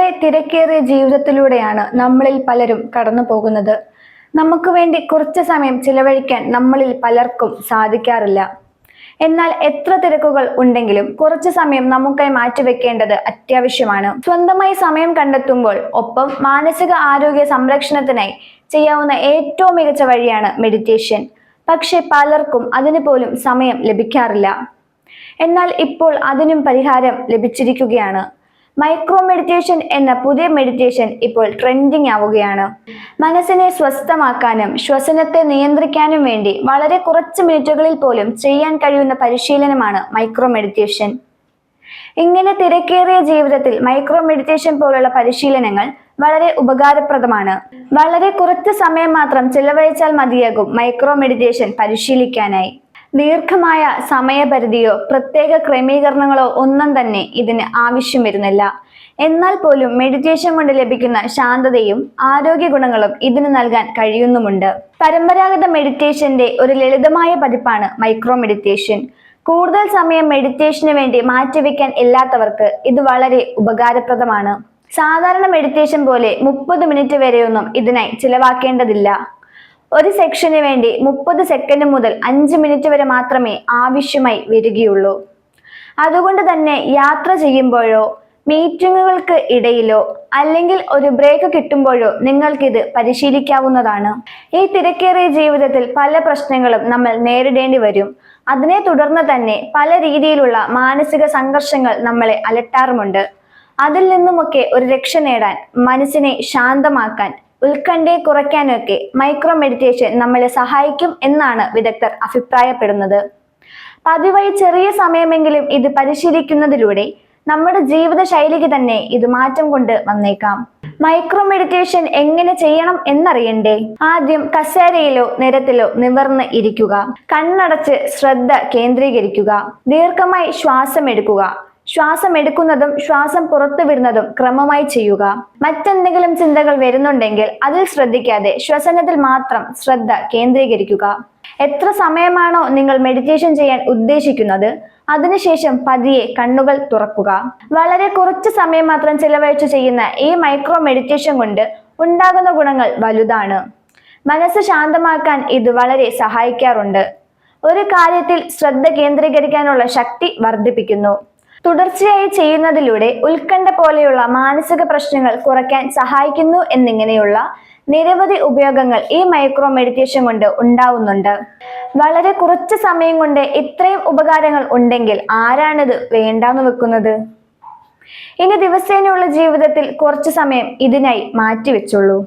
വളരെ തിരക്കേറിയ ജീവിതത്തിലൂടെയാണ് നമ്മളിൽ പലരും കടന്നു പോകുന്നത്. നമുക്ക് വേണ്ടി കുറച്ച് സമയം ചിലവഴിക്കാൻ നമ്മളിൽ പലർക്കും സാധിക്കാറില്ല. എന്നാൽ എത്ര തിരക്കുകൾ ഉണ്ടെങ്കിലും കുറച്ച് സമയം നമുക്കായി മാറ്റിവെക്കേണ്ടത് അത്യാവശ്യമാണ്. സ്വന്തമായി സമയം കണ്ടെത്തുമ്പോൾ ഒപ്പം മാനസിക ആരോഗ്യ സംരക്ഷണത്തിനായി ചെയ്യാവുന്ന ഏറ്റവും മികച്ച വഴിയാണ് മെഡിറ്റേഷൻ. പക്ഷെ പലർക്കും അതിന് പോലും സമയം ലഭിക്കാറില്ല. എന്നാൽ ഇപ്പോൾ അതിനും പരിഹാരം ലഭിച്ചിരിക്കുകയാണ്. മൈക്രോ മെഡിറ്റേഷൻ എന്ന പുതിയ മെഡിറ്റേഷൻ ഇപ്പോൾ ട്രെൻഡിങ് ആവുകയാണ്. മനസ്സിനെ സ്വസ്ഥമാക്കാനും ശ്വസനത്തെ നിയന്ത്രിക്കാനും വേണ്ടി വളരെ കുറച്ച് മിനിറ്റുകളിൽ പോലും ചെയ്യാൻ കഴിയുന്ന പരിശീലനമാണ് മൈക്രോ മെഡിറ്റേഷൻ. ഇങ്ങനെ തിരക്കേറിയ ജീവിതത്തിൽ മൈക്രോ മെഡിറ്റേഷൻ പോലുള്ള പരിശീലനങ്ങൾ വളരെ ഉപകാരപ്രദമാണ്. വളരെ കുറച്ച് സമയം മാത്രം ചിലവഴിച്ചാൽ മതിയാകും മൈക്രോ മെഡിറ്റേഷൻ പരിശീലിക്കാനായി. ദീർഘമായ സമയപരിധിയോ പ്രത്യേക ക്രമീകരണങ്ങളോ ഒന്നും തന്നെ ഇതിന് ആവശ്യം വരുന്നില്ല. എന്നാൽ പോലും മെഡിറ്റേഷൻ കൊണ്ട് ലഭിക്കുന്ന ശാന്തതയും ആരോഗ്യ ഗുണങ്ങളും ഇതിന് നൽകാൻ കഴിയുന്നുമുണ്ട്. പരമ്പരാഗത മെഡിറ്റേഷന്റെ ഒരു ലളിതമായ പതിപ്പാണ് മൈക്രോ മെഡിറ്റേഷൻ. കൂടുതൽ സമയം മെഡിറ്റേഷന് വേണ്ടി മാറ്റിവെക്കാൻ ഇല്ലാത്തവർക്ക് ഇത് വളരെ ഉപകാരപ്രദമാണ്. സാധാരണ മെഡിറ്റേഷൻ പോലെ 30 മിനിറ്റ് വരെയൊന്നും ഇതിനായി ചിലവാക്കേണ്ടതില്ല. ഒരു സെക്ഷന് വേണ്ടി 30 സെക്കൻഡ് മുതൽ 5 മിനിറ്റ് വരെ മാത്രമേ ആവശ്യമായി വരികയുള്ളൂ. അതുകൊണ്ട് തന്നെ യാത്ര ചെയ്യുമ്പോഴോ മീറ്റിങ്ങുകൾക്ക് ഇടയിലോ അല്ലെങ്കിൽ ഒരു ബ്രേക്ക് കിട്ടുമ്പോഴോ നിങ്ങൾക്കിത് പരിശീലിക്കാവുന്നതാണ്. ഈ തിരക്കേറിയ ജീവിതത്തിൽ പല പ്രശ്നങ്ങളും നമ്മൾ നേരിടേണ്ടി വരും. അതിനെ തുടർന്ന് തന്നെ പല രീതിയിലുള്ള മാനസിക സംഘർഷങ്ങൾ നമ്മളെ അലട്ടാറുമുണ്ട്. അതിൽ നിന്നുമൊക്കെ ഒരു രക്ഷ നേടാൻ, മനസ്സിനെ ശാന്തമാക്കാൻ, ഉത്കണ്ഠയെ കുറയ്ക്കാനൊക്കെ മൈക്രോ മെഡിറ്റേഷൻ നമ്മളെ സഹായിക്കും എന്നാണ് വിദഗ്ധർ അഭിപ്രായപ്പെടുന്നത്. പതിവായി ചെറിയ സമയമെങ്കിലും ഇത് പരിശീലിക്കുന്നതിലൂടെ നമ്മുടെ ജീവിത ശൈലിക്ക് തന്നെ ഇത് മാറ്റം കൊണ്ട് വന്നേക്കാം. മൈക്രോ മെഡിറ്റേഷൻ എങ്ങനെ ചെയ്യണം എന്നറിയണ്ടേ? ആദ്യം കസേരയിലോ നിരത്തിലോ നിവർന്ന് ഇരിക്കുക. കണ്ണടച്ച് ശ്രദ്ധ കേന്ദ്രീകരിക്കുക. ദീർഘമായി ശ്വാസം എടുക്കുക. ശ്വാസം എടുക്കുന്നതും ശ്വാസം പുറത്തു വിടുന്നതും ക്രമമായി ചെയ്യുക. മറ്റെന്തെങ്കിലും ചിന്തകൾ വരുന്നുണ്ടെങ്കിൽ അതിൽ ശ്രദ്ധിക്കാതെ ശ്വസനത്തിൽ മാത്രം ശ്രദ്ധ കേന്ദ്രീകരിക്കുക. എത്ര സമയമാണോ നിങ്ങൾ മെഡിറ്റേഷൻ ചെയ്യാൻ ഉദ്ദേശിക്കുന്നത് അതിനുശേഷം പതിയെ കണ്ണുകൾ തുറക്കുക. വളരെ കുറച്ച് സമയം മാത്രം ചിലവഴിച്ചു ചെയ്യുന്ന ഈ മൈക്രോ മെഡിറ്റേഷൻ കൊണ്ട് ഉണ്ടാകുന്ന ഗുണങ്ങൾ വലുതാണ്. മനസ്സ് ശാന്തമാക്കാൻ ഇത് വളരെ സഹായിക്കാറുണ്ട്. ഒരു കാര്യത്തിൽ ശ്രദ്ധ കേന്ദ്രീകരിക്കാനുള്ള ശക്തി വർദ്ധിപ്പിക്കുന്നു. തുടർച്ചയായി ചെയ്യുന്നതിലൂടെ ഉത്കണ്ഠ പോലെയുള്ള മാനസിക പ്രശ്നങ്ങൾ കുറയ്ക്കാൻ സഹായിക്കുന്നു എന്നിങ്ങനെയുള്ള നിരവധി ഉപയോഗങ്ങൾ ഈ മൈക്രോ മെഡിറ്റേഷൻ കൊണ്ട് ഉണ്ടാവുന്നുണ്ട്. വളരെ കുറച്ച് സമയം കൊണ്ട് ഇത്രയും ഉപകാരങ്ങൾ ഉണ്ടെങ്കിൽ ആരാണിത് വേണ്ടാന്ന് വെക്കുന്നത്? ഇനി ദിവസേനയുള്ള ജീവിതത്തിൽ കുറച്ച് സമയം ഇതിനായി മാറ്റിവെച്ചുള്ളൂ.